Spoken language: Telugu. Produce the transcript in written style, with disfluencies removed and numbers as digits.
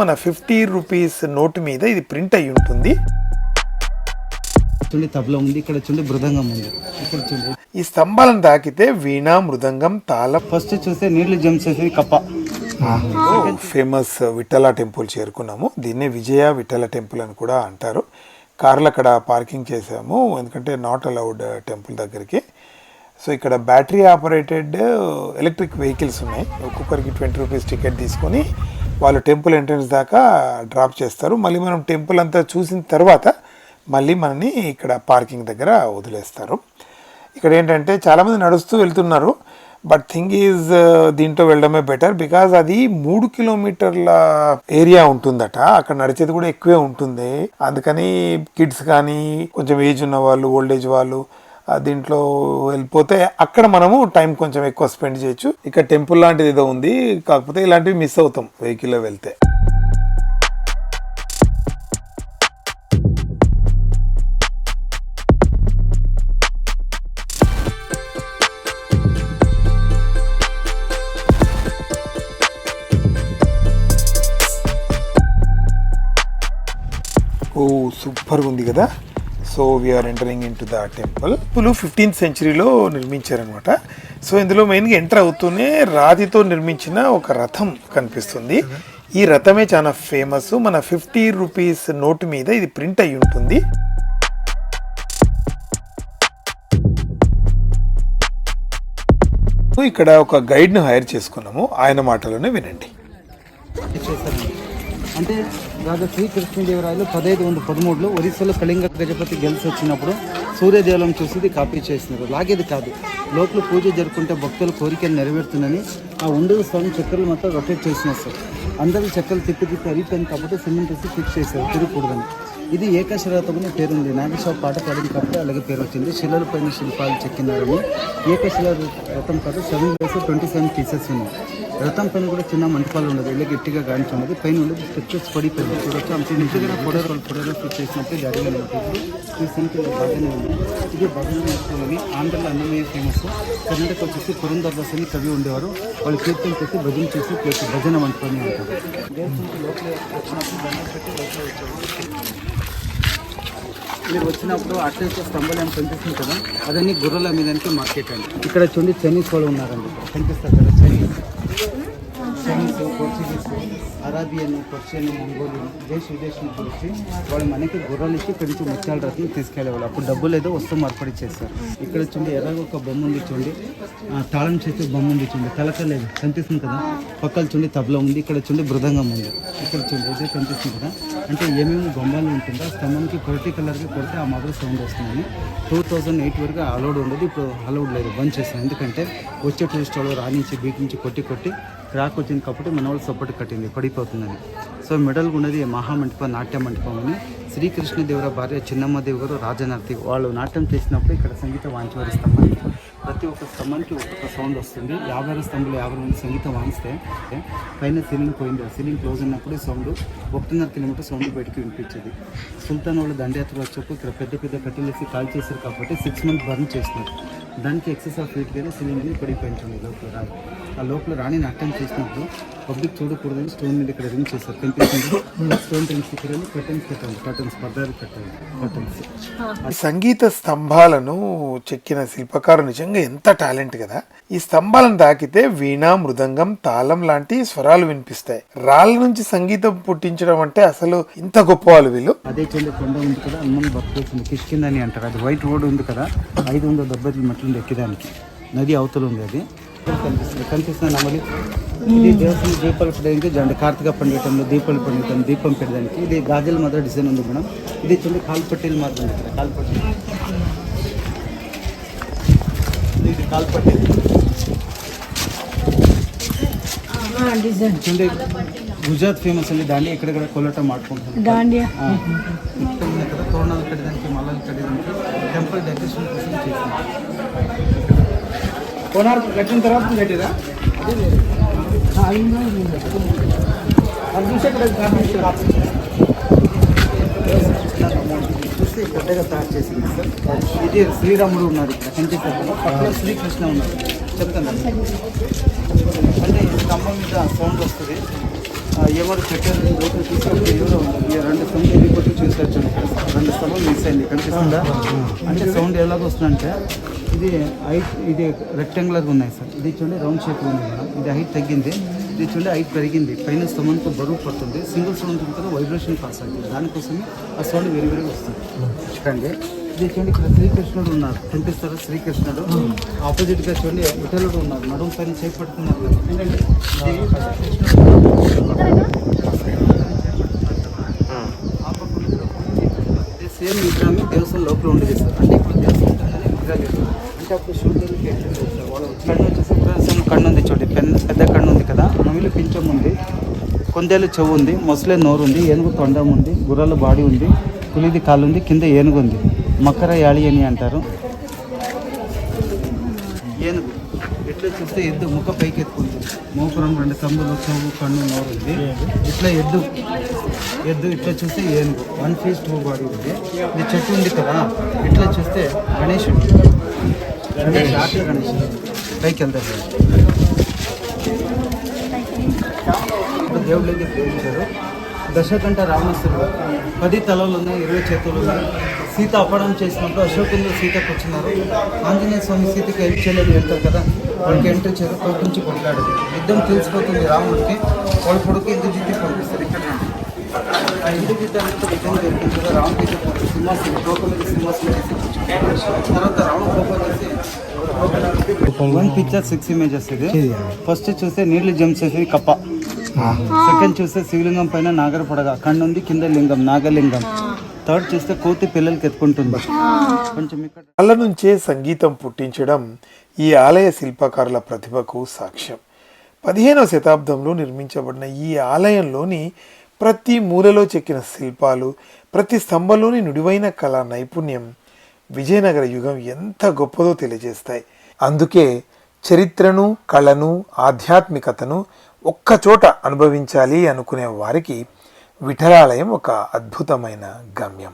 మన 50 రూపీస్ నోటు మీద ఇది ప్రింట్ అయి ఉంటుంది. తబలా ఉంది, ఇక్కడ చూడండి మృదంగం ఉంది, ఇక్కడ చూడండి. ఈ స్తంభాలను తాకితే వీణ, మృదంగం, తాళం. ఫస్ట్ చూస్తే నీళ్లు జంప్ చేసేది కప్ప. ఫేమస్ విఠల టెంపుల్ చేరుకున్నాము. దీన్నే విజయ విఠల టెంపుల్ అని కూడా అంటారు. కార్లు అక్కడ పార్కింగ్ చేసాము, ఎందుకంటే నాట్ అలౌడ్ టెంపుల్ దగ్గరికి. సో ఇక్కడ బ్యాటరీ ఆపరేటెడ్ ఎలక్ట్రిక్ వెహికల్స్ ఉన్నాయి. ఒక్కొక్కరికి 20 రూపీస్ టికెట్ తీసుకొని వాళ్ళు టెంపుల్ ఎంట్రన్స్ దాకా డ్రాప్ చేస్తారు. మళ్ళీ మనం టెంపుల్ అంతా చూసిన తర్వాత మళ్ళీ మనని ఇక్కడ పార్కింగ్ దగ్గర వదిలేస్తారు. ఇక్కడ ఏంటంటే చాలామంది నడుస్తూ వెళ్తున్నారు, బట్ థింగ్ ఈజ్ దీంట్లో వెళ్ళడమే బెటర్. బికాజ్ అది 3 కిలోమీటర్ల ఏరియా ఉంటుందట, అక్కడ నడిచేది కూడా ఎక్కువే ఉంటుంది. అందుకని కిడ్స్ కానీ కొంచెం ఏజ్ ఉన్న వాళ్ళు, ఓల్డ్ ఏజ్ వాళ్ళు దీంట్లో వెళ్ళిపోతే అక్కడ మనము టైం కొంచెం ఎక్కువ స్పెండ్ చేయొచ్చు. ఇక్కడ టెంపుల్ లాంటిది ఏదో ఉంది, కాకపోతే ఇలాంటివి మిస్ అవుతాం వెహికల్లో వెళ్తే. ఓ సూపర్గా ఉంది కదా. So we are entering in to the temple. 15th సెంచరీలో నిర్మించారనమాట. సో ఇందులో మెయిన్గా ఎంటర్ అవుతూనే రాతితో నిర్మించిన ఒక రథం కనిపిస్తుంది. ఈ రథమే చాలా ఫేమస్. మన 50 రూపీస్ నోటు మీద ఇది ప్రింట్ అయి ఉంటుంది. ఇక్కడ ఒక గైడ్ను హైర్ చేసుకున్నాము, ఆయన మాటలోనే వినండి. అంటే రాజా శ్రీకృష్ణదేవరాయలు 1513లో ఒరిస్సాలో కళింగ గజపతి గెలిచి వచ్చినప్పుడు సూర్యదేవులను చూసి కాపీ చేసినారు. లాగేది కాదు, లోపల పూజ జరుపుకుంటే భక్తుల కోరికలు నెరవేరుతుందని ఆ ఉండదు స్వామి చక్కెరలు మొత్తం రొటేట్ చేసినారు సార్. అందరూ చక్కెరలు తిప్పి అరిపోయింది కాబట్టి సిమెంట్ వేసి ఫిక్స్ చేశారు తిరగకూడదని. ఇది ఏకశిలారథం అనే పేరుంది. నాగేశ్వర పాట పాడిన కాబట్టి అలాగే పేరు వచ్చింది. శిలల పైన శిల్పాలు చెక్కినారని. ఏకశిలా రథం కాదు, 7 days 27 పీసెస్ ఉన్నాయి. రథం పైన కూడా చిన్న మంటపాలు ఉండదు, ఇలా గట్టిగా గాంచి ఉండదు. పైన ఉండదు స్టెప్స్ పడిపోయింది చూడొచ్చు. అంతే నిజంగా ఫోటోలు షూట్ చేసినప్పుడు జరిగిన ఈ సంఖ్యలో బాగానే ఉంది. ఇది భజన అని ఆంధ్రలో అన్నమయ్య ఫేమస్. కర్ణాటక వచ్చేసి పురంధరదాస్ అని కవి ఉండేవారు. వాళ్ళు కీర్తన చేసి భజన చేసి భజన మంటపని అంటారు. లోపల వచ్చినప్పుడు దండం పెట్టి లోపల వచ్చారు. మీరు వచ్చినప్పుడు అట్లీస్ట్ స్తంభాలు ఏమి కనిపిస్తుంది కదా, అదన్నీ గుర్రల మీదకి మార్కెట్ అండి. ఇక్కడ చూడండి చైనీస్ వాళ్ళు ఉన్నారండి, కనిపిస్తారు కదా. Chinese, Portuguese, Arabian, Persian, Mongolian దేశ విదేశం వచ్చి వాళ్ళు మనకి గుర్రాలు ఇచ్చి పెంచి ముత్యాల రత్నం తీసుకెళ్ళేవాళ్ళు. అప్పుడు డబ్బులు ఏదో వస్తువు మార్పిడి చేస్తారు. ఇక్కడ చూడండి ఎర్రగా ఒక బొమ్మ ఉంది చూడండి, తాళం చేసే బొమ్మ ఉంది చూడండి, కలకలేదు కనిపిస్తుంది కదా. పక్కన చూడండి తబలా ఉంది, ఇక్కడ చూడండి మృదంగం ఉంది, ఇక్కడ చూడండి ఇదే కనిపిస్తుంది కదా. అంటే ఏమేమి బొమ్మలు ఉంటుందో స్తంభానికి పర్టికులర్గా కొడితే ఆ మాదిరి సౌండ్ వస్తుందని. 2008 వరకు అలౌడ్ ఉండదు, ఇప్పుడు అలౌడ్ లేదు, బంద్ చేస్తాను. ఎందుకంటే వచ్చే టూరిస్ట్ వాళ్ళు రానించి బీచ్ నుంచి కొట్టి క్రాక్ వచ్చింది కాబట్టి మన వాళ్ళు సపోర్ట్ కట్టింది పడిపోతుందని. సో మెడల్గా ఉన్నది మహామంటపం, నాట్య మంటపం అని. శ్రీకృష్ణదేవరాయ భార్య చిన్నమ్మదేవి గారు రాజనర్తి వాళ్ళు నాట్యం చేసినప్పుడు ఇక్కడ సంగీత వాయించేవారి స్తంభానికి. ప్రతి ఒక్క స్తంభానికి ఒక్కొక్క సౌండ్ వస్తుంది. 50 స్తంభాలు 50 మంది సంగీతం వాయిస్తే పైన సీలింగ్ పోయింది. సీలింగ్ క్లోజ్ ఉన్నప్పుడు సౌండ్ 1.5 కిలోమీటర్ సౌండ్ బయటకు వినిపించేది. సుల్తాన్ వాళ్ళు దండయాత్ర వచ్చేప్పుడు ఇక్కడ పెద్ద కట్టెలు వేసి కాల్ చేశారు కాబట్టి 6 months బర్న్ చేసినారు. దానికి ఎక్సెస్ ఆఫ్ హీట్ కానీ సీలింగ్ని పడిపోయింది లోపల రాని. ఆ లోపల రాణి నాట్యం చేసినప్పుడు పబ్లిక్ చూడకూడదని స్టోన్ మీద ఇక్కడ రింగ్ చేశారు. కనిపిస్తుంది స్టోన్ రింగ్స్ ఇక్కడ కర్టన్స్ పద్దాలు కర్టన్స్. సంగీత స్తంభాలను చెక్కిన శిల్పకారు నిజంగా ఎంత టాలెంట్ కదా. ఈ స్తంభాలను తాకితే వీణ, మృదంగం, తాళం లాంటి స్వరాలు వినిపిస్తాయి. రాళ్ళ నుంచి సంగీతం పుట్టించడం అంటే అసలు ఇంత గొప్ప వాళ్ళు వీళ్ళు. అదే చెల్లి కొండ ఉంది కదా, అమ్మని భక్తి కిష్కింద అని అంటారు. అది వైట్ రోడ్ ఉంది కదా, 570 మెట్లు ఎక్కేదానికి. నది అవతల ఉంది, అది కనిపిస్తుంది నమ్మలి. ఇది దేవస్థానం దీపాలు పెట్టడానికి జండి కార్తీక పండుగ దీపాలు పండుగ దీపం పెట్టడానికి. ఇది గాజుల మాత్రం డిజైన్ ఉంది మేడం. ఇది చూడండి కాల్పట్టీలు మాత్రం ఉంది ఇక్కడ, కాల్పట్టీ. ఇది కాల్పట్టీ చూడండి. గుజరాత్ ఫేమస్ అండి దాండియా. ఇక్కడ కోలాటం ఆడుకుంటుంది దాండియా. ఇక్కడ తోరణాలు కట్టడానికి, మల్లలు కట్టడానికి, టెంపుల్ డెకరేషన్ కోసం చేసింది. కోనార్క్ కట్టిన తర్వాత కట్టిరా చూస్తే పెద్దగా తయారు చేసింది సార్. ఇది శ్రీరాముడు ఉన్నారు ఇక్కడ కనిపిస్తారు, పక్కన శ్రీకృష్ణ ఉన్నారు. చెప్తాను అంటే స్తంభం మీద సౌండ్ వస్తుంది. ఏమో పెట్టారు లోపల తీసుకుంటే ఎవరో ఉంది. ఈ 2 స్తంభాలు వెళ్ళిపోతే చూసేచ్చు. 2 స్తంభాలు మిస్ అయింది, కనిపిస్తుందా? అంటే సౌండ్ ఎలాగ వస్తుందంటే ఇది హైట్, ఇది రెక్టాంగులర్గా ఉన్నాయి సార్. ఇది చూడండి రౌండ్ షేప్ ఉంది మేడం. ఇది హైట్ తగ్గింది, ఇది చూడండి హైట్ పెరిగింది. పైన స్తంభంతో బరువు పడుతుంది. సింగిల్ సౌండ్ ఉంటుంది కదా, వైబ్రేషన్ పాస్ అవుతుంది. దానికోసమే ఆ సౌండ్ వేరే వేరే వస్తుంది. చూడండి ఇది చూడండి, ఇక్కడ శ్రీకృష్ణుడు ఉన్నారు, కనిపిస్తారు శ్రీకృష్ణుడు. ఆపోజిట్గా చూడండి విఠలుడు ఉన్నారు, నడుము పైన చేపడుతున్నారు. ఎందుకంటే సేమ్ విగ్రహం దేవస్థానం లోపల ఉండేది సార్. అంటే ఇప్పుడు దేవస్థానం అంటే అప్పుడు షూటర్కి కన్ను వచ్చేసి కన్ను ఉంది చూడండి, పెద్ద కన్ను ఉంది కదా, నమిలి పింఛం ఉంది, కొందేలు చెవు ఉంది, మొసలే నోరు ఉంది, ఏనుగు తొండం ఉంది, గుర్రాల బాడీ ఉంది, పులిది కాలు ఉంది, కింద ఏనుగు ఉంది. మకర యాళి అని అంటారు. ఏనుగు ఇట్లా చూస్తే ఎద్దు ముఖ పైకి ఎత్తుకుంటుంది. మోపురం 2 కంబులు, చెవు, కన్ను, నోరు ఉంది. ఇట్లా ఎద్దు ఇట్లా చూస్తే ఏనుగు. 1 ఫేస్ 2 బాడీ ఉంది. ఇది చెట్టు ఉంది కదా, ఇట్లా చూస్తే గణేశుడు, ఆటల గణేశుడు పైకి వెళ్తారు. దేవుళ్ళకి ప్రేమించారు. దశకంఠ రావణాసురుడు 10 తలలు ఉన్నాయి, 20 చేతులు ఉన్నాయి. సీత అపహరణ చేసినప్పుడు అశోకులు సీతకు వచ్చినారు. ఆంజనేయ స్వామి సీతకి హెల్ప్ చేయలేదు, వెళ్తారు కదా, వాళ్ళకి ఎంట్రీ చేసి తోటి నుంచి కొట్లాడు. యుద్ధం తెలిసిపోతుంది రాముడికి. వాళ్ళ కొడుకు ఇంద్ర జిద్ది పంపిస్తారు. ఇక్కడ ఆ ఇంద్ర జిద్ది అనేది యుద్ధం జరుగుతుంది కదా, రాముడికి సింహాసనం లోకల్ సింహాసనం చేసి తర్వాత రావణ కోపం చేసి 1 పిక్చర్ 6 ఇమేజెస్. ఇది ఫస్ట్ చూస్తే నీళ్లు జంప్ చేసేది కప్ప. సెకండ్ చూస్తే శివలింగం పైన నాగర పడగ, కన్ను ఉంది, కింద లింగం నాగలింగం. థర్డ్ చూస్తే కోతి పిల్లలకి ఎత్తుకుంటుంది. కొంచెం ఇక్కడ కళ్ళ నుంచే సంగీతం పుట్టించడం ఈ ఆలయ శిల్పకారుల ప్రతిభకు సాక్ష్యం. 15వ శతాబ్దంలో నిర్మించబడిన ఈ ఆలయంలోని ప్రతి మూలలో చెక్కిన శిల్పాలు, ప్రతి స్తంభంలోని నుడివైన కళా నైపుణ్యం విజయనగర యుగం ఎంత గొప్పదో తెలియజేస్తాయి. అందుకే చరిత్రను, కళను, ఆధ్యాత్మికతను ఒక్కచోట అనుభవించాలి అనుకునే వారికి విఠలాలయం ఒక అద్భుతమైన గమ్యం.